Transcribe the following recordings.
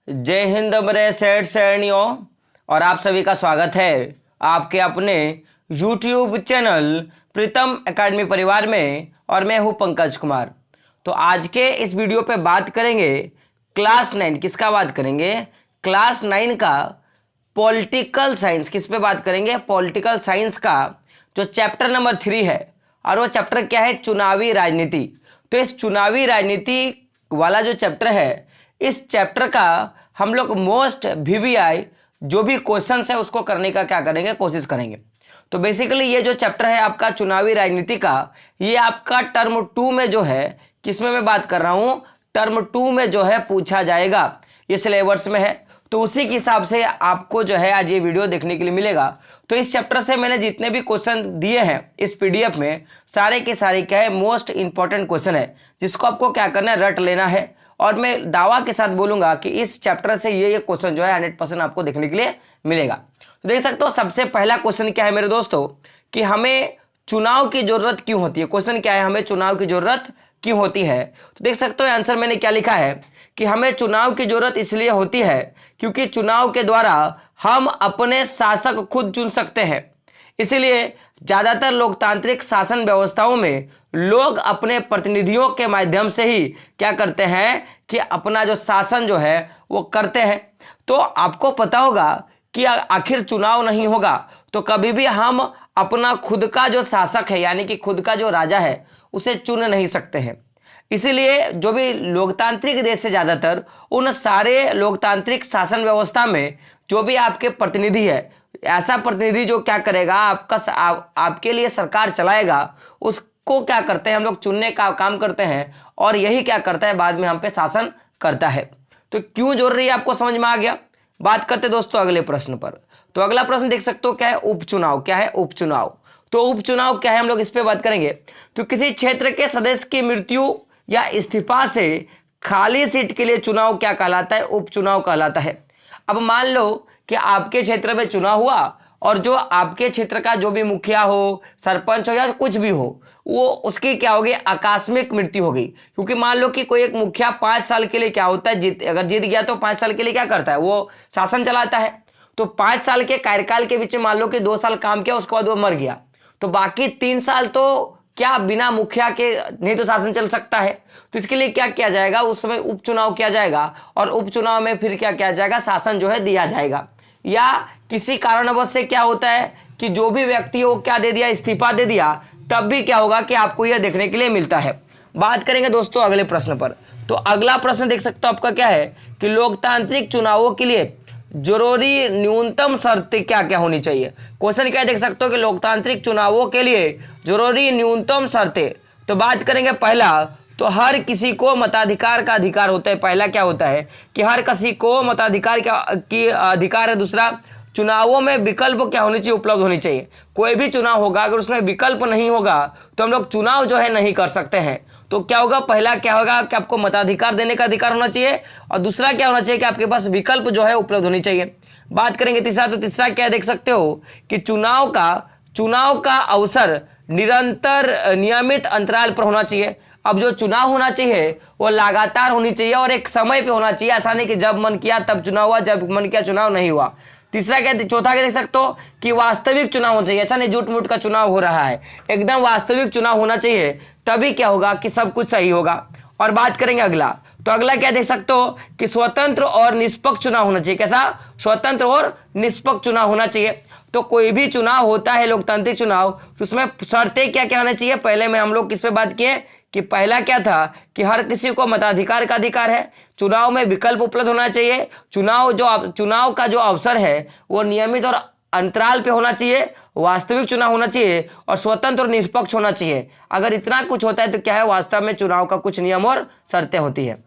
जय हिंद मेरे सेठ सैनियों, और आप सभी का स्वागत है आपके अपने YouTube चैनल प्रीतम एकेडमी परिवार में। और मैं हूं पंकज कुमार। तो आज के इस वीडियो पे बात करेंगे क्लास 9। किसका बात करेंगे? क्लास 9 का पॉलिटिकल साइंस। किस पे बात करेंगे? पॉलिटिकल साइंस का जो चैप्टर नंबर 3 है, और वो चैप्टर क्या है? चुनावी राजनीति। तो इस चुनावी राजनीति वाला जो चैप्टर है, इस चैप्टर का हम लोग मोस्ट VVI जो भी क्वेश्चंस है उसको करने का क्या करेंगे? कोशिश करेंगे। तो बेसिकली ये जो चैप्टर है आपका चुनावी राजनीति का, ये आपका टर्म 2 में जो है, किसमें मैं बात कर रहा हूं? टर्म 2 में जो है पूछा जाएगा, ये सिलेबस में है। तो उसी के हिसाब से आपको जो है आज ये वीडियो देखने के लिए मिलेगा। तो इस चैप्टर से मैंने जितने भी क्वेश्चन दिए हैं इस PDF में, सारे के सारे क्या है? मोस्ट इंपॉर्टेंट क्वेश्चन है, जिसको आपको क्या करना है? रट लेना है। और मैं दावा के साथ बोलूंगा कि इस चैप्टर से ये क्वेश्चन जो है 100% आपको देखने के लिए मिलेगा। तो देख सकते हो सबसे पहला क्वेश्चन क्या है मेरे दोस्तों, कि हमें चुनाव की जरूरत क्यों होती है। क्वेश्चन क्या है? हमें चुनाव की जरूरत क्यों होती है। तो देख सकते हो आंसर मैंने क्या लिखा है, कि हमें चुनाव की जरूरत इसलिए होती है क्योंकि चुनाव के द्वारा हम अपने शासक खुद चुन सकते हैं। इसलिए ज्यादातर लोकतांत्रिक शासन व्यवस्थाओं में लोग अपने प्रतिनिधियों के माध्यम से ही क्या करते हैं कि अपना जो शासन जो है वो करते हैं। तो आपको पता होगा कि आखिर चुनाव नहीं होगा तो कभी भी हम अपना खुद का जो शासक है, यानी कि खुद का जो राजा है, उसे चुन नहीं सकते हैं। इसीलिए जो भी लोकतांत्रिक देश है, ज़्यादातर उन सारे लोकतांत्रिक शासन व्यवस्था में जो भी आपके प्रतिनिधि है, ऐसा प्रतिनिधि जो क्या करेगा, आपके लिए सरकार चलाएगा, उसको क्या करते हैं हम लोग? चुनने का काम करते हैं। और यही क्या करता है? बाद में हम पे शासन करता है। तो क्यों जरूरी है आपको समझ में आ गया। बात करते दोस्तों अगले प्रश्न पर। तो अगला प्रश्न देख सकते हो क्या है? उपचुनाव। क्या है? उपचुनाव। तो उपचुनाव क्या है, हम लोग इस पे बात करेंगे। तो किसी क्षेत्र के सदस्य की मृत्यु या इस्तीफा से खाली सीट के लिए चुनाव क्या कहलाता है? उपचुनाव कहलाता है। अब मान लो कि आपके क्षेत्र में चुनाव हुआ, और जो आपके क्षेत्र का जो भी मुखिया हो, सरपंच हो या कुछ भी हो, वो उसकी क्या होगी? आकस्मिक मृत्यु होगी। क्योंकि मान लो कि कोई एक मुखिया 5 साल के लिए क्या होता है, अगर जीत गया तो 5 साल के लिए क्या करता है? वो शासन चलाता है। तो 5 साल के कार्यकाल के बीच में मान लो कि 2 साल काम किया, उसके बाद वो मर गया, तो बाकी 3 साल तो क्या बिना मुखिया के नहीं तो शासन चल सकता है। तो इसके लिए क्या किया जाएगा? उस समय उपचुनाव किया जाएगा, और उपचुनाव में फिर क्या किया जाएगा? शासन जो है दिया जाएगा। या किसी कारणवश से क्या होता है कि जो भी व्यक्ति हो क्या दे दिया? इस्तीफा दे दिया, तब भी क्या होगा कि आपको यह देखने के लिए मिलता है। बात करेंगे दोस्तों अगले प्रश्न पर। तो अगला प्रश्न देख सकते हो आपका क्या है, कि लोकतांत्रिक चुनावों के लिए जरूरी न्यूनतम शर्तें क्या क्या होनी चाहिए। क्वेश्चन क्या देख सकते हो कि लोकतांत्रिक चुनावों के लिए जरूरी न्यूनतम शर्तें। तो बात करेंगे पहला, तो हर किसी को मताधिकार का अधिकार होता है। पहला क्या होता है कि हर किसी को मताधिकार की अधिकार है। दूसरा, चुनावों में विकल्प क्या होनी चाहिए? उपलब्ध होनी चाहिए। कोई भी चुनाव होगा अगर उसमें विकल्प नहीं होगा तो हम लोग चुनाव जो है नहीं कर सकते हैं। तो क्या होगा? पहला क्या होगा कि आपको मताधिकार देने का अधिकार होना चाहिए, और दूसरा क्या होना चाहिए कि आपके पास विकल्प जो है उपलब्ध होनी चाहिए। बात करेंगे तीसरा, तो तीसरा क्या देख सकते हो कि चुनाव का अवसर निरंतर नियमित अंतराल पर होना चाहिए। अब जो चुनाव होना चाहिए वो लगातार होनी चाहिए और एक समय पे होना चाहिए। ऐसा नहीं कि जब मन किया तब चुनाव हुआ, जब मन किया चुनाव नहीं हुआ। तीसरा क्या, चौथा क्या देख सकते हो कि वास्तविक चुनाव होना चाहिए। ऐसा नहीं झूठ मूठ का चुनाव हो रहा है, एकदम वास्तविक चुनाव होना चाहिए, तभी क्या होगा कि सब कुछ सही होगा। और बात करेंगे अगला, तो अगला क्या देख सकते हो कि स्वतंत्र और निष्पक्ष चुनाव होना चाहिए। कैसा? स्वतंत्र और निष्पक्ष चुनाव होना चाहिए। तो कोई भी चुनाव होता है लोकतांत्रिक चुनाव, तो उसमें शर्तें क्या क्या होना चाहिए? पहले में हम लोग किस पे बात किए कि पहला क्या था कि हर किसी को मताधिकार का अधिकार है, चुनाव में विकल्प उपलब्ध होना चाहिए, चुनाव का जो अवसर है वो नियमित और अंतराल पे होना चाहिए, वास्तविक चुनाव होना चाहिए, और स्वतंत्र और निष्पक्ष होना चाहिए। अगर इतना कुछ होता है तो क्या है? वास्तव में चुनाव का कुछ नियम और शर्तें होती है।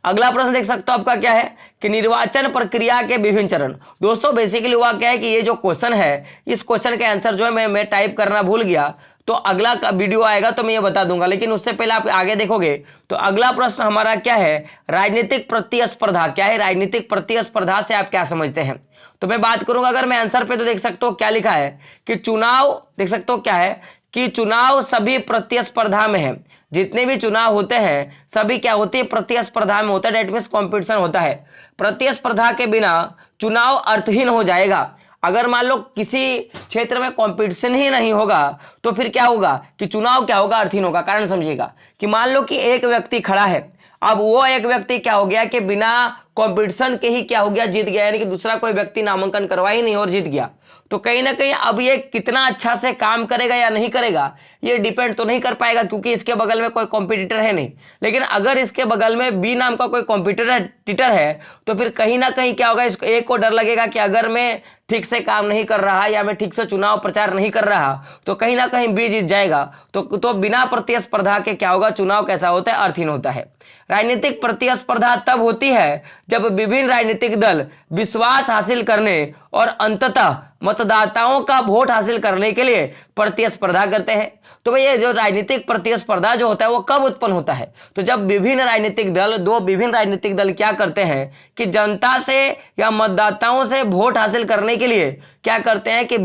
अगला प्रश्न देख सकते हो आपका क्या है कि निर्वाचन प्रक्रिया के विभिन्न चरण। दोस्तों बेसिकली हुआ क्या है कि ये जो क्वेश्चन है, इस क्वेश्चन का आंसर जो है मैं टाइप करना भूल गया, तो अगला का वीडियो आएगा तो मैं ये बता दूंगा, लेकिन उससे पहले आप आगे देखोगे। तो अगला प्रश्न हमारा क्या है? राजनीतिक प्रतिस्पर्धा। क्या है? राजनीतिक प्रतिस्पर्धा से आप क्या समझते हैं? तो मैं बात करूंगा अगर मैं आंसर पे, तो देख सकते हो क्या लिखा है कि चुनाव, देख सकते हो क्या है कि चुनाव सभी प्रतिस्पर्धा में है। जितने भी चुनाव होते हैं सभी क्या होते हैं, प्रतिस्पर्धा में होता है। डेट मीन्स कॉम्पिटिशन होता है। प्रतिस्पर्धा के बिना चुनाव अर्थहीन हो जाएगा। अगर मान लो किसी क्षेत्र में कंपटीशन ही नहीं होगा तो फिर क्या होगा कि चुनाव क्या होगा, अर्थहीन होगा। कारण समझिएगा कि मान लो कि एक व्यक्ति खड़ा है, अब वो एक व्यक्ति क्या हो गया कि बिना कंपटीशन के ही क्या हो गया, जीत गया, यानी कि दूसरा कोई व्यक्ति नामांकन करवा ही नहीं और जीत गया। तो कहीं ना कहीं अब ये कितना अच्छा से काम करेगा या नहीं करेगा ये डिपेंड तो नहीं कर पाएगा, क्योंकि इसके बगल में कोई कॉम्पिटिटर है नहीं। लेकिन अगर इसके बगल में बी नाम का कोई कॉम्पिटिटर है तो फिर कहीं ना कहीं क्या होगा, इसको एक को डर लगेगा कि अगर मैं ठीक से काम नहीं कर रहा या मैं ठीक से चुनाव प्रचार नहीं कर रहा तो कहीं ना कहीं बी जीत जाएगा। तो बिना प्रतिस्पर्धा के क्या होगा, चुनाव कैसा होता है, अर्थहीन होता है। राजनीतिक प्रतिस्पर्धा तब होती है जब विभिन्न राजनीतिक दल विश्वास हासिल करने और अंततः मतदाताओं का वोट हासिल करने के लिए प्रतिस्पर्धा करते हैं। तो भाई ये जो राजनीतिक प्रतिस्पर्धा जो होता है वो कब उत्पन्न होता है, तो जब विभिन्न राजनीतिक दल क्या करते हैं कि जनता से या मतदाताओं से वोट हासिल करने के लिए क्या करते हैं कि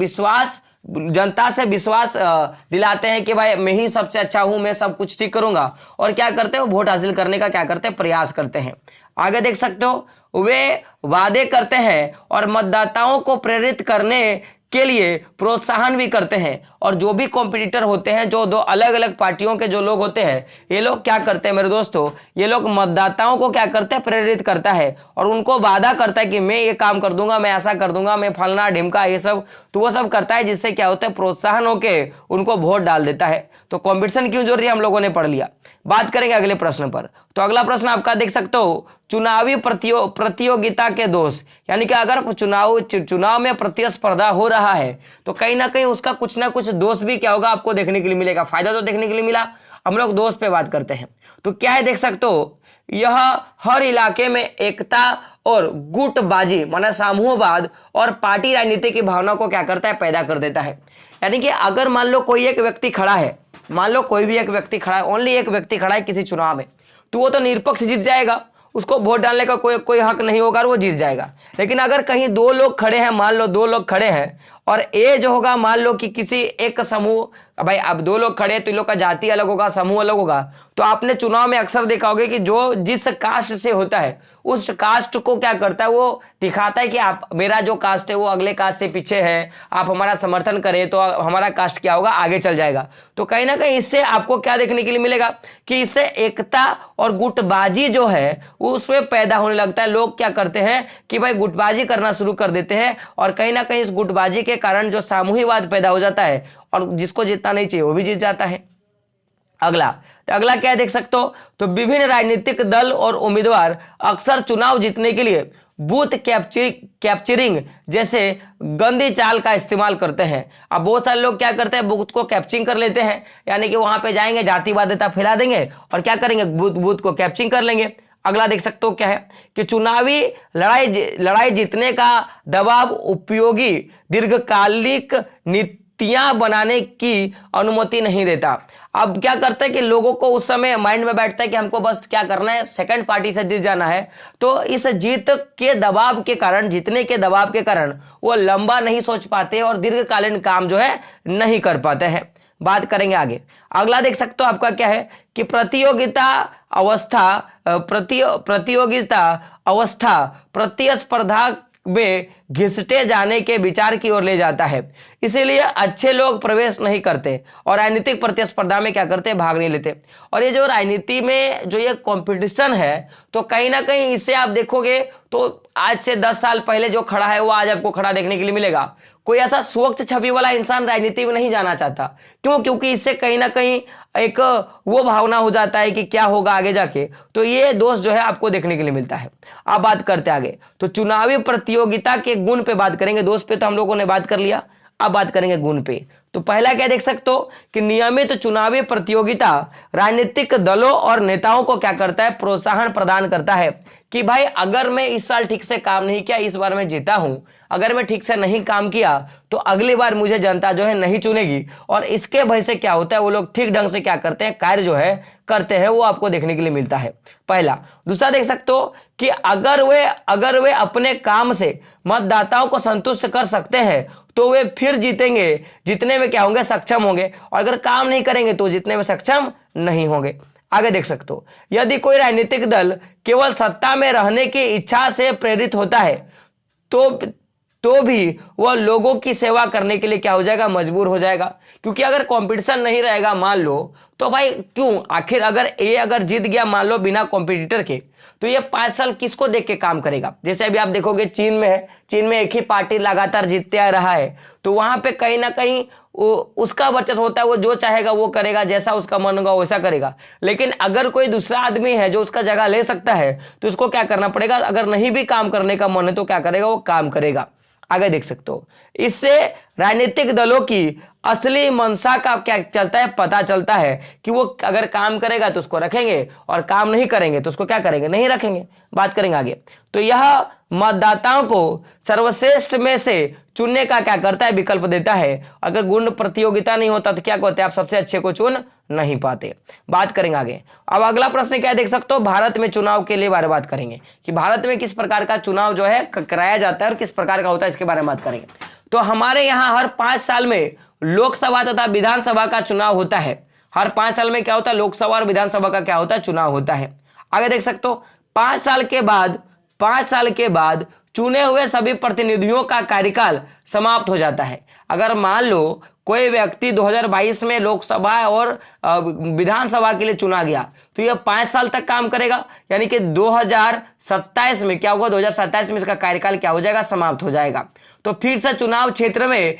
जनता से विश्वास दिलाते हैं कि भाई मैं ही सबसे अच्छा हूं, मैं सब कुछ ठीक करूंगा, और क्या करते हैं, वोट हासिल करने का क्या करते हैं, प्रयास करते हैं। आगे देख सकते हो, वे वादे करते हैं और मतदाताओं को प्रेरित करने के लिए प्रोत्साहन भी करते हैं। और जो भी कॉम्पिटिटर होते हैं, जो दो अलग अलग पार्टियों के जो लोग होते हैं, ये लोग क्या करते हैं मेरे दोस्तों, ये लोग मतदाताओं को क्या करते हैं, प्रेरित करता है और उनको वादा करता है कि मैं ये काम कर दूंगा, मैं ऐसा कर दूंगा, मैं फलना ढिमका ये सब, तो वो सब करता है, जिससे क्या होता है, प्रोत्साहन होके उनको वोट डाल देता है। तो कॉम्पिटिशन क्यों जरूरी है हम लोगों ने पढ़ लिया। बात करेंगे अगले प्रश्न पर। तो अगला प्रश्न आपका देख सकते हो, चुनावी प्रतियोगिता के दोष, यानी कि अगर चुनाव में प्रतिस्पर्धा हो रहा है तो कहीं ना कहीं उसका कुछ ना कुछ दोष भी क्या होगा, आपको देखने के लिए मिलेगा। फायदा तो देखने के लिए मिला, हम लोग दोष पे बात करते हैं। तो क्या है देख सकते हो, यह हर इलाके में एकता और गुटबाजी माना समूहवाद और पार्टी राजनीति की भावना को क्या करता है, पैदा कर देता है। यानी कि अगर मान लो कोई एक व्यक्ति खड़ा है, मान लो कोई भी एक व्यक्ति खड़ा है, ओनली एक व्यक्ति खड़ा है किसी चुनाव में, तो वो तो निरपक्ष जीत जाएगा, उसको वोट डालने का कोई हक नहीं होगा और वो जीत जाएगा। लेकिन अगर कहीं दो लोग खड़े हैं, मान लो दो लोग खड़े हैं और ए जो होगा, मान लो कि किसी एक समूह, भाई अब दो लोग खड़े तो इन लोग का जाति अलग होगा, समूह अलग होगा, तो आपने चुनाव में अक्सर देखा होगा कि जो जिस कास्ट से होता है उस कास्ट को क्या करता है, वो दिखाता है कि आप, मेरा जो कास्ट है वो अगले कास्ट से पीछे है, आप हमारा समर्थन करें तो हमारा कास्ट क्या होगा, आगे चल जाएगा। तो कहीं ना कहीं इससे आपको क्या देखने के लिए मिलेगा कि इससे एकता और गुटबाजी जो है उसमें पैदा होने लगता है। लोग क्या करते हैं कि भाई गुटबाजी करना शुरू कर देते हैं और कहीं ना कहीं इस गुटबाजी के कारण जो सामूहिकवाद पैदा हो जाता है और जिसको जीतना नहीं चाहिए वो भी जीत जाता है। अगला क्या देख सकते हो, तो विभिन्न राजनीतिक दल और उम्मीदवार अक्सर चुनाव जीतने के लिए बूथ कैप्चरिंग जैसे गंदी चाल का इस्तेमाल करते हैं। अब बहुत सारे लोग क्या करते हैं, बूथ को कैप्चरिंग कर लेते हैं, यानी कि वहां पे जाएंगे, जातिवादिता फैला देंगे और क्या करेंगे, बूथ को कैप्चरिंग कर लेंगे। अगला देख सकते हो क्या है कि चुनावी लड़ाई जीतने का दबाव उपयोगी दीर्घकालिक नीतियां बनाने की अनुमति नहीं देता। अब क्या करता है कि लोगों को उस समय माइंड में बैठता है कि हमको बस क्या करना है, सेकंड पार्टी से जीत जाना है। तो इस जीत के दबाव के कारण, जीतने के दबाव के कारण वो लंबा नहीं सोच पाते और दीर्घकालीन काम जो है नहीं कर पाते हैं। बात करेंगे आगे। अगला देख सकते हो आपका क्या है कि प्रतियोगिता अवस्था प्रतिस्पर्धा में घिसटे जाने के विचार की ओर ले जाता है। इसीलिए अच्छे लोग प्रवेश नहीं करते और राजनीतिक प्रतिस्पर्धा में क्या करते, भाग नहीं लेते। और ये जो राजनीति में जो ये कंपटीशन है, तो कहीं ना कहीं इससे आप देखोगे तो आज से 10 साल पहले जो खड़ा है वो आज आपको खड़ा देखने के लिए मिलेगा। कोई ऐसा स्वच्छ छवि वाला इंसान राजनीति में नहीं जाना चाहता। क्यों? क्योंकि इससे कहीं ना कहीं एक वो भावना हो जाता है कि क्या होगा आगे जाके। तो ये दोष जो है आपको देखने के लिए मिलता है। अब बात करते आगे, तो चुनावी प्रतियोगिता के गुण पे बात करेंगे। दोष पे तो हम लोगों ने बात कर लिया, अब बात करेंगे गुण पे। तो पहला क्या देख सकते हो कि नियमित चुनावी प्रतियोगिता राजनीतिक दलों और नेताओं को क्या करता है, प्रोत्साहन प्रदान करता है कि भाई अगर मैं इस साल ठीक से काम नहीं किया, इस बार मैं जीता हूं, अगर मैं ठीक से नहीं काम किया तो अगली बार मुझे जनता जो है नहीं चुनेगी। और इसके भय से क्या होता है, वो लोग ठीक ढंग से क्या करते हैं, कार्य जो है करते हैं, वो आपको देखने के लिए मिलता है। पहला। दूसरा देख सकते हो कि अगर वे अपने काम से मतदाताओं को संतुष्ट कर सकते हैं तो वे फिर जीतेंगे, जीतने में क्या होंगे, सक्षम होंगे। और अगर काम नहीं करेंगे तो जीतने में सक्षम नहीं होंगे। आगे देख सकते हो, यदि कोई राजनीतिक दल केवल सत्ता में रहने की इच्छा से प्रेरित होता है तो भी वह लोगों की सेवा करने के लिए क्या हो जाएगा, मजबूर हो जाएगा। क्योंकि अगर कंपटीशन नहीं रहेगा मान लो, तो भाई क्यों, आखिर अगर जीत गया मान लो बिना कॉम्पिटिटर के, तो ये 5 साल किसको देख के काम करेगा। जैसे अभी आप देखोगे चीन में है, चीन में एक ही पार्टी लगातार जीतते आ रहा है, तो वहां पे कहीं ना कहीं उसका वर्चस्व होता है, वो जो चाहेगा वो करेगा, जैसा उसका मन होगा वैसा करेगा। लेकिन अगर कोई दूसरा आदमी है जो उसका जगह ले सकता है तो उसको क्या करना पड़ेगा, अगर नहीं भी काम करने का मन है तो क्या करेगा, वो काम करेगा। आगे देख सकते हो, इससे राजनीतिक दलों की असली मंशा का क्या चलता है, पता चलता है कि वो अगर काम करेगा तो उसको रखेंगे और काम नहीं करेंगे तो उसको क्या करेंगे, नहीं रखेंगे। बात करेंगे आगे। तो यह मतदाताओं को सर्वश्रेष्ठ में से चुनने का क्या करता है, विकल्प देता है। अगर गुण प्रतियोगिता नहीं होता तो क्या कहते हैं, आप सबसे अच्छे को चुन नहीं पाते। बात करेंगे आगे। अब अगला प्रश्न क्या देख सकते हो, भारत में चुनाव के लिए बारे बात करेंगे कि भारत में किस प्रकार का चुनाव जो है कराया जाता है और किस प्रकार का होता है, इसके बारे में बात करेंगे। तो हमारे यहाँ हर 5 साल में लोकसभा तथा विधानसभा का चुनाव होता है। हर 5 साल में क्या होता है, लोकसभा और विधानसभा का क्या होता है, चुनाव होता है। आगे देख सकते हो, 5 साल के बाद चुने हुए सभी प्रतिनिधियों का कार्यकाल समाप्त हो जाता है। अगर मान लो कोई व्यक्ति 2022 में लोकसभा और विधानसभा के लिए चुना गया तो यह 5 साल तक काम करेगा, यानी कि 2027 में क्या होगा, 2027 में इसका कार्यकाल क्या हो जाएगा, समाप्त हो जाएगा। तो फिर से चुनाव क्षेत्र में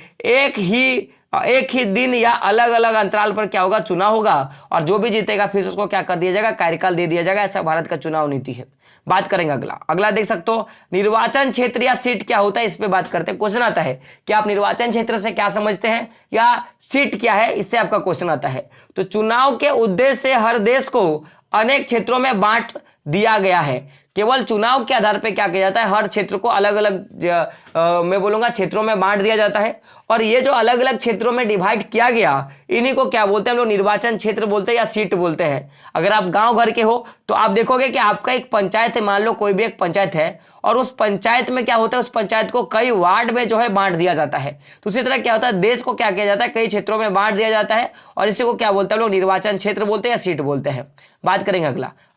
एक ही दिन या अलग अलग अंतराल पर क्या होगा, चुनाव होगा, और जो भी जीतेगा फिर उसको क्या कर दिया जाएगा, कार्यकाल दे दिया जाएगा। ऐसा भारत का चुनाव नीति है। बात करेंगे अगला देख सकते हो, निर्वाचन क्षेत्र या सीट क्या होता है, इस पे बात करते हैं। क्वेश्चन आता है कि आप निर्वाचन क्षेत्र से क्या समझते हैं या सीट क्या है, इससे आपका क्वेश्चन आता है। तो चुनाव के उद्देश्य से हर देश को अनेक क्षेत्रों में बांट दिया गया है। केवल चुनाव के आधार पर क्या किया जाता है, हर क्षेत्र को अलग अलग मैं बोलूंगा क्षेत्रों में बांट दिया जाता है। और ये जो अलग अलग क्षेत्रों में डिवाइड किया गया, इन्हीं को क्या बोलते हैं हम लोग, निर्वाचन क्षेत्र बोलते हैं या सीट बोलते हैं। अगर आप गांव घर के हो तो आप देखोगे कि आपका एक पंचायत है, मान लो कोई भी एक पंचायत है, और उस पंचायत में क्या होता है, उस पंचायत को कई वार्ड में जो है बांट दिया जाता है। तो उसी तरह क्या होता है, देश को क्या किया जाता है, कई क्षेत्रों में बांट दिया जाता है, और इसी को क्या बोलते हैं हम लोग, निर्वाचन क्षेत्र बोलते हैं या सीट बोलते हैं। बात करेंगे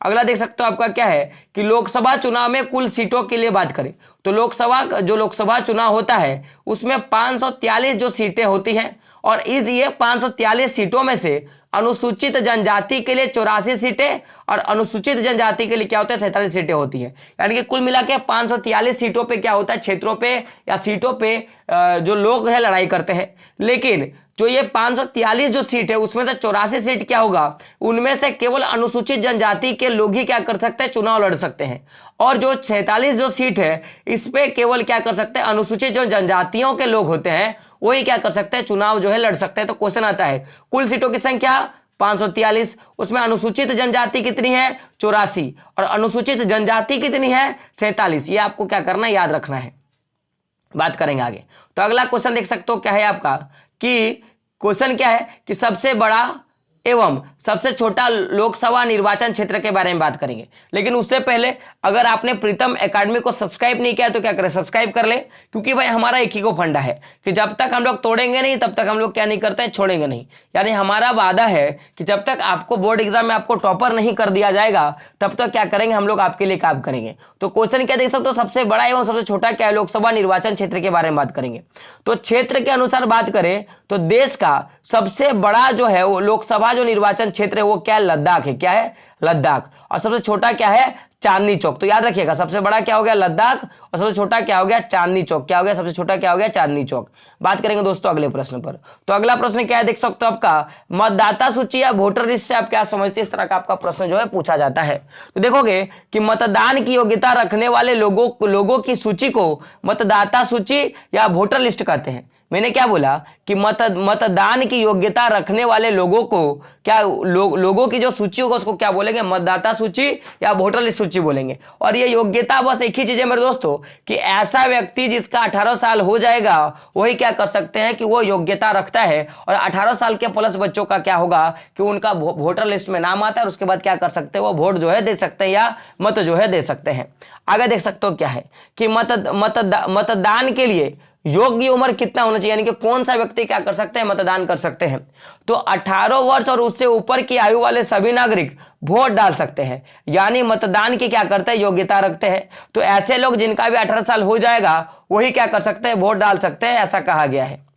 अगला देख सकते हो आपका क्या है कि लोकसभा चुनाव में कुल सीटों के लिए बात करें तो लोकसभा चुनाव होता है उसमें 543 जो सीटें होती हैं, और ये 543 सीटों में से अनुसूचित जनजाति के लिए 84 सीटें और अनुसूचित जनजाति के लिए क्या होता है, 47 सीटें होती हैं। यानी कि कुल मिला के 543 सीटों पे क्या होता है, क्षेत्रों पे या सीटों पे जो लोग हैं लड़ाई करते हैं। लेकिन जो ये 543 जो सीट है उसमें से 84 सीट क्या होगा, उनमें से केवल अनुसूचित जनजाति के लोग ही क्या कर सकते हैं, चुनाव लड़ सकते हैं। और जो 46 जो सीट है इस पे केवल क्या कर सकते हैं, अनुसूचित जो जनजातियों के लोग होते हैं वही क्या कर सकते हैं, चुनाव जो है लड़ सकते हैं। तो क्वेश्चन आता है कुल सीटों की संख्या 543, उसमें अनुसूचित जनजाति कितनी है, 84, और अनुसूचित जनजाति कितनी है, 47। ये आपको क्या करना है, याद रखना है। बात करेंगे आगे। तो अगला क्वेश्चन देख सकते हो क्या है आपका कि क्वेश्चन क्या है कि सबसे बड़ा एवं सबसे छोटा लोकसभा निर्वाचन क्षेत्र के बारे में बात करेंगे। लेकिन उससे पहले अगर आपने प्रीतम एकेडमी को सब्सक्राइब नहीं किया तो क्या करें, सब्सक्राइब कर ले, क्योंकि भाई हमारा एक ही को फंडा है कि जब तक हम लोग तोड़ेंगे नहीं तब तक हम लोग क्या नहीं करते हैं, छोड़ेंगे नहीं। यानी हमारा वादा है कि जब तक आपको बोर्ड एग्जाम में आपको टॉपर नहीं कर दिया जाएगा तब तक क्या करेंगे, हम लोग आपके लिए काम करेंगे। तो क्वेश्चन क्या देख सकते हो, सबसे बड़ा एवं सबसे छोटा क्या है, लोकसभा निर्वाचन क्षेत्र के बारे में बात करेंगे। तो क्षेत्र के अनुसार बात करें तो देश का सबसे बड़ा जो है वो लोकसभा जो निर्वाचन क्षेत्र है वो क्या है, लद्दाख है। क्या है, लद्दाख। और सबसे छोटा क्या है, चांदनी चौक। तो याद रखिएगा, सबसे बड़ा क्या हो गया, लद्दाख, और सबसे छोटा क्या हो गया, चांदनी चौक। क्या हो गया, सबसे छोटा क्या हो गया, चांदनी चौक। बात करेंगे दोस्तों अगले प्रश्न पर। तो अगला प्रश्न क्या है देख सकते हो आपका, मतदाता सूची या वोटर लिस्ट से आप क्या समझते हैं, इस तरह का आपका प्रश्न जो है पूछा जाता है। तो देखोगे कि मतदान की योग्यता रखने वाले लोगों की सूची को मतदाता सूची या वोटर लिस्ट कहते हैं। मैंने क्या बोला कि मतदान की योग्यता रखने वाले लोगों को क्या लोगों की जो सूची होगा उसको क्या बोलेंगे, मतदाता सूची या वोटर लिस्ट सूची बोलेंगे। और ये योग्यता बस एक ही चीज है मेरे दोस्तों कि ऐसा व्यक्ति जिसका 18 साल हो जाएगा वही क्या कर सकते हैं कि वो योग्यता रखता है, और 18 साल के प्लस बच्चों का क्या होगा कि उनका वोटर लिस्ट में नाम आता है, और उसके बाद क्या कर सकते हैं वो वोट जो है दे सकते हैं या मत जो है दे सकते हैं। आगे देख सकते हो क्या है कि मतदान के लिए योग्य उम्र कितना होना चाहिए, यानी कि कौन सा व्यक्ति क्या कर सकते हैं, मतदान कर सकते हैं। तो 18 वर्ष और उससे ऊपर की आयु वाले सभी नागरिक वोट डाल सकते हैं, यानी मतदान की क्या करते हैं, योग्यता रखते हैं। तो ऐसे लोग जिनका भी 18 साल हो जाएगा वही क्या कर सकते हैं, वोट डाल सकते हैं, ऐसा कहा गया है।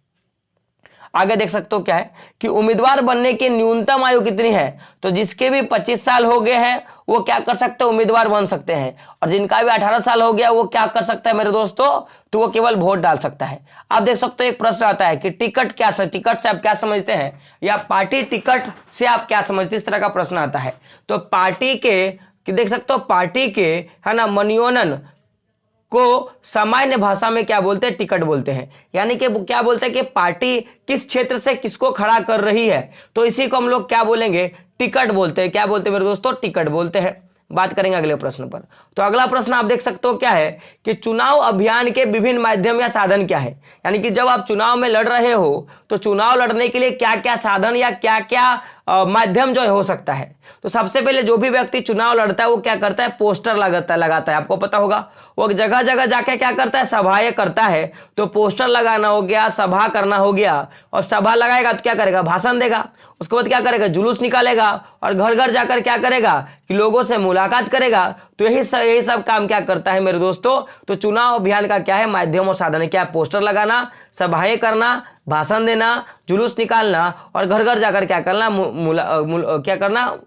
आगे देख सकते हो क्या है कि उम्मीदवार बनने की न्यूनतम आयु कितनी है, तो जिसके भी 25 साल हो गए हैं वो क्या कर सकते हैं, उम्मीदवार बन सकते हैं, और जिनका भी 18 साल हो गया वो क्या कर सकता है मेरे दोस्तों, तो वो केवल वोट डाल सकता है। आप देख सकते हो एक प्रश्न आता है कि टिकट टिकट से आप क्या समझते हैं, या पार्टी टिकट से आप क्या समझते हैं, इस तरह का प्रश्न आता है। तो पार्टी के देख सकते हो पार्टी के है ना मनोनयन को सामान्य भाषा में क्या बोलते हैं, टिकट बोलते हैं। यानी कि क्या बोलते हैं कि पार्टी किस क्षेत्र से किसको खड़ा कर रही है, तो इसी को हम लोग क्या बोलेंगे, टिकट बोलते हैं। क्या बोलते हैं मेरे दोस्तों, टिकट बोलते हैं। बात करेंगे अगले प्रश्न पर। तो अगला प्रश्न आप देख सकते हो क्या है कि चुनाव अभियान के विभिन्न माध्यम या साधन क्या है, यानी कि जब आप चुनाव में लड़ रहे हो तो चुनाव लड़ने के लिए क्या क्या साधन या क्या क्या माध्यम जो हो सकता है। तो सबसे पहले जो भी व्यक्ति चुनाव लड़ता है वो क्या करता है, पोस्टर लगाता है। आपको पता होगा वो जगह जगह जाके क्या करता है, सभाएं करता है। तो पोस्टर लगाना हो गया, सभा करना हो गया, और सभा लगाएगा तो क्या करेगा, भाषण देगा। उसके बाद क्या करेगा, जुलूस निकालेगा, और घर घर जाकर क्या करेगा कि लोगों से मुलाकात करेगा। तो यही सब काम क्या करता है मेरे दोस्तों। तो चुनाव अभियान का क्या है, माध्यम और साधन है, क्या पोस्टर लगाना, सभाएं करना, भाषण देना, जुलूस निकालना, और घर घर जाकर क्या करना,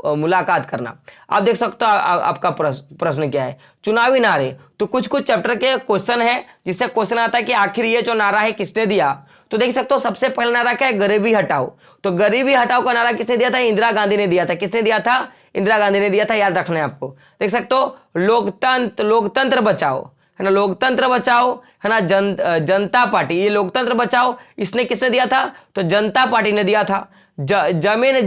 मुलाकात करना। आप देख सकते हो आपका प्रश्न क्या है, चुनावी नारे। तो कुछ चैप्टर के क्वेश्चन है जिससे क्वेश्चन आता है कि आखिर ये जो नारा है किसने दिया। तो देख सकते हो सबसे पहला नारा क्या है, गरीबी हटाओ। तो गरीबी हटाओ का नारा किसने दिया था, इंदिरा गांधी ने दिया था। किसने दिया था, इंदिरा गांधी ने दिया था, याद रखना है आपको। देख सकते हो लोकतंत्र बचाओ, है ना, लोकतंत्र बचाओ, है ना, जनता पार्टी, ये लोकतंत्र बचाओ इसने किसने दिया था, तो जनता पार्टी ने दिया था। जमीन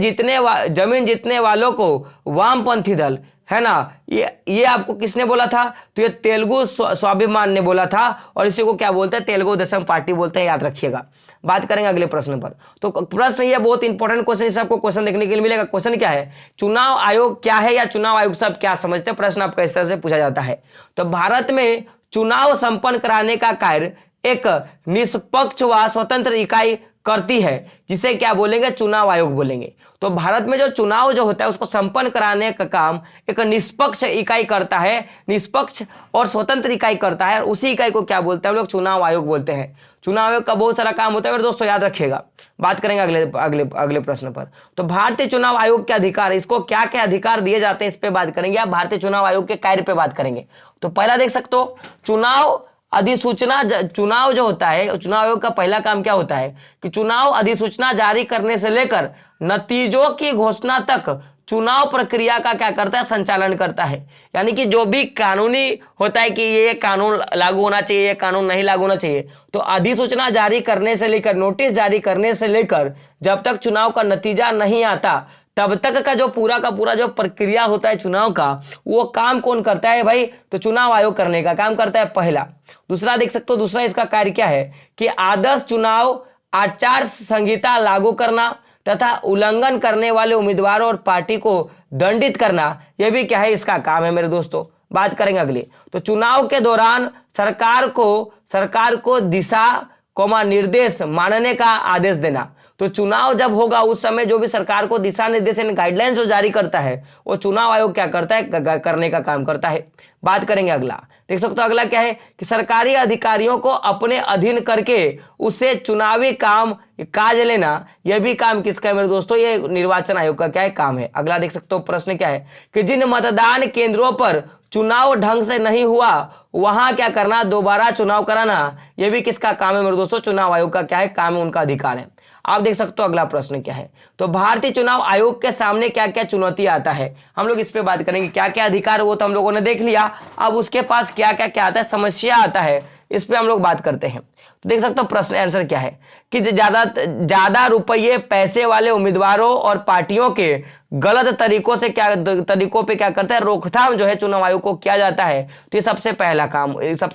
जीतने वालों को वामपंथी दल, है ना, ये आपको किसने बोला था, तो ये तेलुगु स्वाभिमान ने बोला था, और इसी को क्या बोलते हैं, तेलुगु देशम पार्टी बोलते हैं, याद रखिएगा। बात करेंगे अगले प्रश्न पर। तो प्रश्न ये बहुत इंपॉर्टेंट क्वेश्चन, इसे आपको क्वेश्चन देखने के लिए मिलेगा। क्वेश्चन क्या है, चुनाव आयोग क्या है, या चुनाव आयोग से आप क्या समझते हैं, प्रश्न आपका इस तरह से पूछा जाता है। तो भारत में चुनाव संपन्न कराने का कार्य एक निष्पक्ष व स्वतंत्र इकाई करती है, जिसे क्या बोलेंगे, चुनाव आयोग बोलेंगे। तो भारत में जो चुनाव जो होता है उसको संपन्न कराने का काम एक निष्पक्ष इकाई करता है, निष्पक्ष और स्वतंत्र इकाई करता है, और उसी इकाई को क्या बोलते हैं हम लोग, चुनाव आयोग बोलते हैं। चुनाव आयोग का बहुत सारा काम होता है मेरे दोस्तों, याद रखिएगा। बात करेंगे अगले प्रश्न पर। तो भारतीय चुनाव आयोग के अधिकार, इसको क्या क्या अधिकार दिए जाते हैं इस पे बात करेंगे, या भारतीय चुनाव आयोग के कार्य पे बात करेंगे। तो पहला देख सकते हो चुनाव अधिसूचना, चुनाव जो होता है, चुनाव आयोग का पहला काम क्या होता है कि चुनाव अधिसूचना जारी करने से लेकर नतीजों की घोषणा तक चुनाव प्रक्रिया का क्या करता है, संचालन करता है। यानी कि जो भी कानूनी होता है कि ये कानून लागू होना चाहिए, ये कानून नहीं लागू होना चाहिए, तो अधिसूचना जारी करने से लेकर, नोटिस जारी करने से लेकर जब तक चुनाव का नतीजा नहीं आता तब तक का जो पूरा जो प्रक्रिया होता है चुनाव का, वो काम कौन करता है भाई, तो चुनाव आयोग करने का काम करता है, पहला। दूसरा देख सकते हो, दूसरा इसका कार्य क्या है कि आदर्श चुनाव आचार संहिता लागू करना तथा उल्लंघन करने वाले उम्मीदवारों और पार्टी को दंडित करना, यह भी क्या है, इसका काम है मेरे दोस्तों। बात करेंगे अगली। तो चुनाव के दौरान सरकार को दिशा निर्देश मानने का आदेश देना। तो चुनाव जब होगा उस समय जो भी सरकार को दिशा निर्देश गाइडलाइंस जो जारी करता है वो चुनाव आयोग क्या करता है, करने का काम करता है। बात करेंगे अगला। देख सकते हो अगला क्या है कि सरकारी अधिकारियों को अपने अधीन करके उससे चुनावी काज लेना, यह भी काम किसका है मेरे दोस्तों, ये निर्वाचन आयोग का क्या है, काम है। अगला देख सकते हो प्रश्न क्या है कि जिन मतदान केंद्रों पर चुनाव ढंग से नहीं हुआ वहां क्या करना, दोबारा चुनाव कराना, यह भी किसका काम है मेरे दोस्तों, चुनाव आयोग का क्या है, काम है, उनका अधिकार है। आप देख सकते हो अगला प्रश्न क्या है। तो भारतीय चुनाव आयोग के सामने क्या क्या चुनौती आता है, हम लोग इस पे बात करेंगे। क्या क्या अधिकार वो तो हम लोगों ने देख लिया, अब उसके पास क्या क्या आता है, समस्या आता है इस पे हम लोग बात करते हैं। तो देख सकते हो प्रश्न आंसर क्या है कि ज्यादा रुपये पैसे वाले उम्मीदवारों और पार्टियों के गलत तरीकों पे क्या करते हैं, रोकथाम जो है चुनाव आयोग को किया जाता है। तो ये सबसे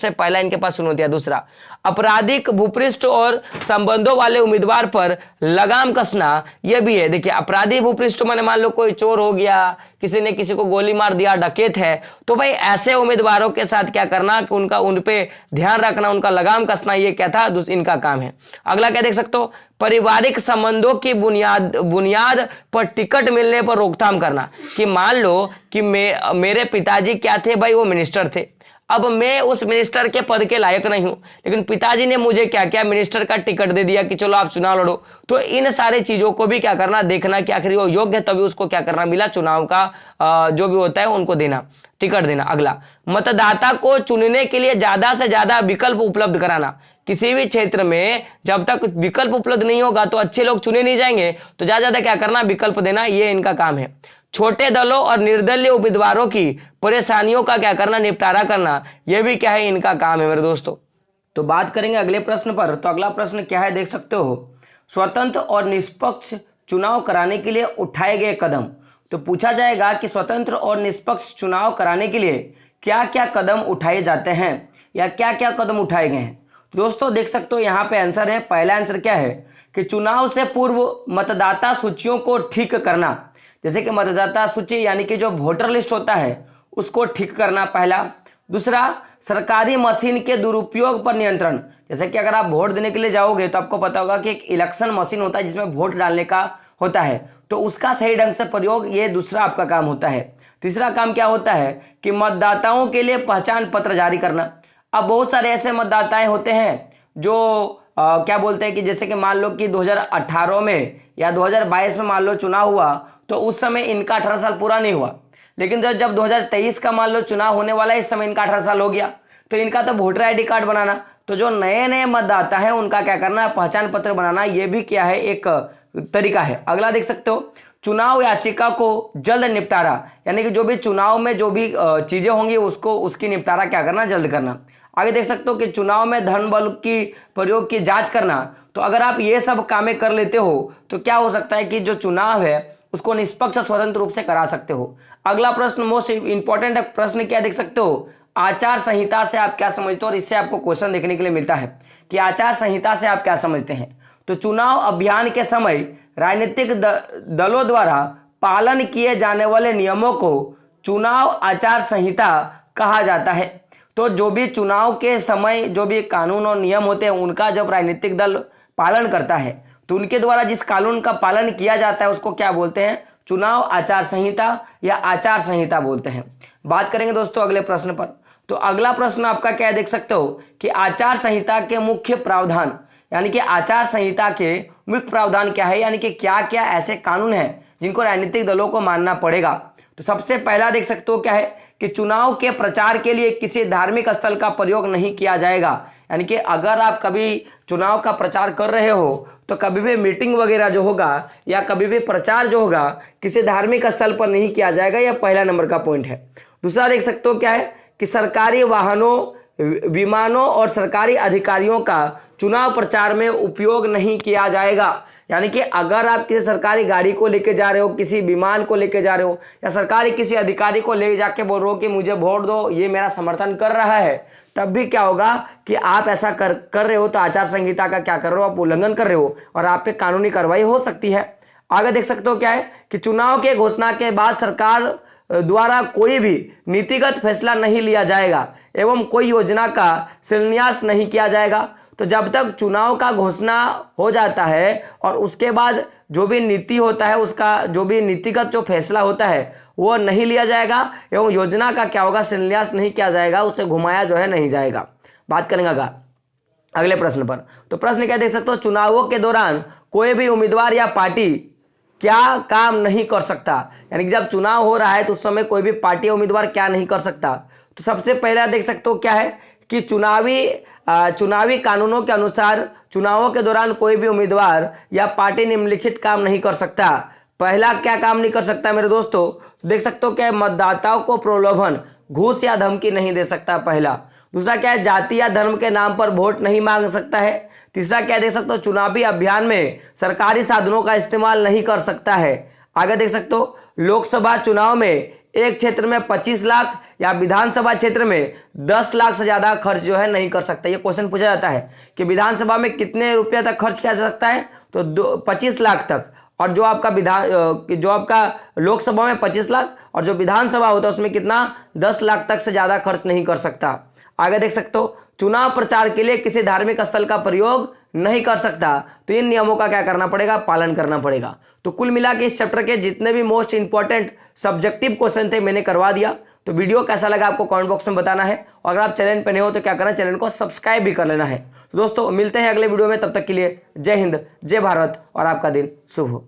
पहला इनके पास चुनौती है। दूसरा, आपराधिक भूपृष्ठ और संबंधों वाले उम्मीदवार पर लगाम कसना, यह भी है। देखिए अपराधी भूपृष्ठ माने मान लो कोई चोर हो गया, किसी ने किसी को गोली मार दिया, डकैत है, तो भाई ऐसे उम्मीदवारों के साथ क्या करना कि उन पे ध्यान रखना, उनका लगाम कसना, ये क्या था, इनका काम है। अगला क्या देख सकते हो, पारिवारिक संबंधों की बुनियाद पर टिकट मिलने पर रोकथाम करना, कि मान लो कि मेरे पिताजी क्या थे भाई, वो मिनिस्टर थे। अब मैं उस मिनिस्टर के पद के लायक नहीं हूं, लेकिन पिताजी ने मुझे क्या क्या मिनिस्टर का टिकट दे दिया कि चलो आप चुनाव लड़ो। तो इन सारी चीजों को भी क्या करना, देखना कि आखिर वो योग्य है, तभी उसको क्या करना मिला, चुनाव का जो भी होता है उनको देना, टिकट देना। अगला, मतदाता को चुनने के लिए ज्यादा से ज्यादा विकल्प उपलब्ध कराना। किसी भी क्षेत्र में जब तक विकल्प उपलब्ध नहीं होगा तो अच्छे लोग चुने नहीं जाएंगे, तो ज्यादा क्या करना, विकल्प देना, ये इनका काम है। छोटे दलों और निर्दलीय उम्मीदवारों की परेशानियों का क्या करना, निपटारा करना, यह भी क्या है, इनका काम है मेरे दोस्तों। तो बात करेंगे अगले प्रश्न पर। तो अगला प्रश्न क्या है देख सकते हो, स्वतंत्र और निष्पक्ष चुनाव कराने के लिए उठाए गए कदम। तो पूछा जाएगा कि स्वतंत्र और निष्पक्ष चुनाव कराने के लिए क्या क्या कदम उठाए जाते हैं या क्या क्या कदम उठाए गए हैं। तो दोस्तों देख सकते हो यहाँ पे आंसर है, पहला आंसर क्या है कि चुनाव से पूर्व मतदाता सूचियों को ठीक करना। जैसे कि मतदाता सूची यानी कि जो वोटर लिस्ट होता है उसको ठीक करना, पहला। दूसरा, सरकारी मशीन के दुरुपयोग पर नियंत्रण। जैसे कि अगर आप वोट देने के लिए जाओगे तो आपको पता होगा कि एक इलेक्शन मशीन होता है जिसमें वोट डालने का होता है, तो उसका सही ढंग से प्रयोग, ये दूसरा आपका काम होता है। तीसरा काम क्या होता है कि मतदाताओं के लिए पहचान पत्र जारी करना। अब बहुत सारे ऐसे मतदाताएं होते हैं जो क्या बोलते हैं कि जैसे कि मान लो कि 2018 में या 2022 में मान लो चुनाव हुआ, तो उस समय इनका 18 साल पूरा नहीं हुआ, लेकिन जब 2023 का मान लो चुनाव होने वाला है, इस समय इनका 18 साल हो गया, तो इनका तो वोटर आईडी कार्ड बनाना। तो जो नए नए मतदाता है उनका क्या करना, पहचान पत्र बनाना, ये भी क्या है, एक तरीका है। अगला देख सकते हो, चुनाव याचिका को जल्द निपटारा, यानी कि जो भी चुनाव में जो भी चीजें होंगी उसकी निपटारा क्या करना, जल्द करना। आगे देख सकते हो कि चुनाव में धन बल की प्रयोग की जांच करना। तो अगर आप ये सब कामें कर लेते हो तो क्या हो सकता है कि जो चुनाव है उसको निष्पक्ष स्वतंत्र रूप से करा सकते हो। अगला प्रश्न मोस्ट इंपॉर्टेंट प्रश्न क्या देख सकते हो, आचार संहिता से आप क्या समझते हो, और इससे आपको क्वेश्चन देखने के लिए मिलता है कि आचार संहिता से आप क्या समझते हैं। तो चुनाव अभियान के समय राजनीतिक दलों द्वारा पालन किए जाने वाले नियमों को चुनाव आचार संहिता कहा जाता है। तो जो भी चुनाव के समय जो भी कानून और नियम होते हैं उनका जब राजनीतिक दल पालन करता है तो उनके द्वारा जिस कानून का पालन किया जाता है उसको क्या बोलते हैं, चुनाव आचार संहिता या आचार संहिता बोलते हैं। बात करेंगे दोस्तों अगले प्रश्न पर। तो अगला प्रश्न आपका क्या है देख सकते हो कि आचार संहिता के मुख्य प्रावधान, यानी कि आचार संहिता के मुख्य प्रावधान क्या है, यानी कि क्या क्या ऐसे कानून हैं जिनको राजनीतिक दलों को मानना पड़ेगा। तो सबसे पहला देख सकते हो क्या है कि चुनाव के प्रचार के लिए किसी धार्मिक स्थल का प्रयोग नहीं किया जाएगा। यानी कि अगर आप कभी चुनाव का प्रचार कर रहे हो तो कभी भी मीटिंग वगैरह जो होगा या कभी भी प्रचार जो होगा किसी धार्मिक स्थल पर नहीं किया जाएगा, यह पहला नंबर का पॉइंट है। दूसरा देख सकते हो क्या है कि सरकारी वाहनों, विमानों और सरकारी अधिकारियों का चुनाव प्रचार में उपयोग नहीं किया जाएगा। यानी कि अगर आप किसी सरकारी गाड़ी को लेके जा रहे हो, किसी विमान को लेके जा रहे हो या सरकारी किसी अधिकारी को ले जाके बोल रहे हो कि मुझे वोट दो, ये मेरा समर्थन कर रहा है, तब भी क्या होगा कि आप ऐसा कर रहे हो तो आचार संहिता का क्या कर रहे हो, आप उल्लंघन कर रहे हो और आप पे कानूनी कार्रवाई हो सकती है। आगे देख सकते हो क्या है कि चुनाव के घोषणा के बाद सरकार द्वारा कोई भी नीतिगत फैसला नहीं लिया जाएगा एवं कोई योजना का शिलान्यास नहीं किया जाएगा। तो जब तक चुनाव का घोषणा हो जाता है और उसके बाद जो भी नीति होता है, उसका जो भी नीतिगत जो फैसला होता है वो नहीं लिया जाएगा एवं योजना का क्या होगा, शिलान्यास नहीं किया जाएगा, उसे घुमाया जो है नहीं जाएगा। बात करेंगे अगले प्रश्न पर। तो प्रश्न क्या देख सकते हो, चुनावों के दौरान कोई भी उम्मीदवार या पार्टी क्या काम नहीं कर सकता। यानी कि जब चुनाव हो रहा है तो उस समय कोई भी पार्टी उम्मीदवार क्या नहीं कर सकता। तो सबसे पहला देख सकते हो क्या है कि चुनावी कानूनों के अनुसार चुनावों के दौरान कोई भी उम्मीदवार या पार्टी निम्नलिखित काम नहीं कर सकता। पहला क्या काम नहीं कर सकता मेरे दोस्तों, देख सकते हो क्या, मतदाताओं को प्रलोभन, घूस या धमकी नहीं दे सकता, पहला। दूसरा क्या है, जाति या धर्म के नाम पर वोट नहीं मांग सकता है। तीसरा क्या देख सकते हो, चुनावी अभियान में सरकारी साधनों का इस्तेमाल नहीं कर सकता है। आगे देख सकते हो, लोकसभा चुनाव में एक क्षेत्र में 25 लाख या विधानसभा क्षेत्र में 10 लाख से ज्यादा खर्च जो है नहीं कर सकता। ये क्वेश्चन पूछा जाता है कि विधानसभा में कितने रुपये तक खर्च किया जा सकता है, तो 25 लाख तक, और जो आपका लोकसभा में 25 लाख और जो विधानसभा होता है उसमें कितना, 10 लाख तक से ज्यादा खर्च नहीं कर सकता। आगे देख सकते हो, चुनाव प्रचार के लिए किसी धार्मिक स्थल का प्रयोग नहीं कर सकता। तो इन नियमों का क्या करना पड़ेगा, पालन करना पड़ेगा। तो कुल मिला के इस चैप्टर के जितने भी मोस्ट इंपॉर्टेंट सब्जेक्टिव क्वेश्चन थे मैंने करवा दिया। तो वीडियो कैसा लगा आपको कमेंट बॉक्स में बताना है, और अगर आप चैनल पर नए हो तो क्या करना, चैनल को सब्सक्राइब भी कर लेना है। तो दोस्तों मिलते हैं अगले वीडियो में, तब तक के लिए जय हिंद, जय भारत, और आपका दिन शुभ हो।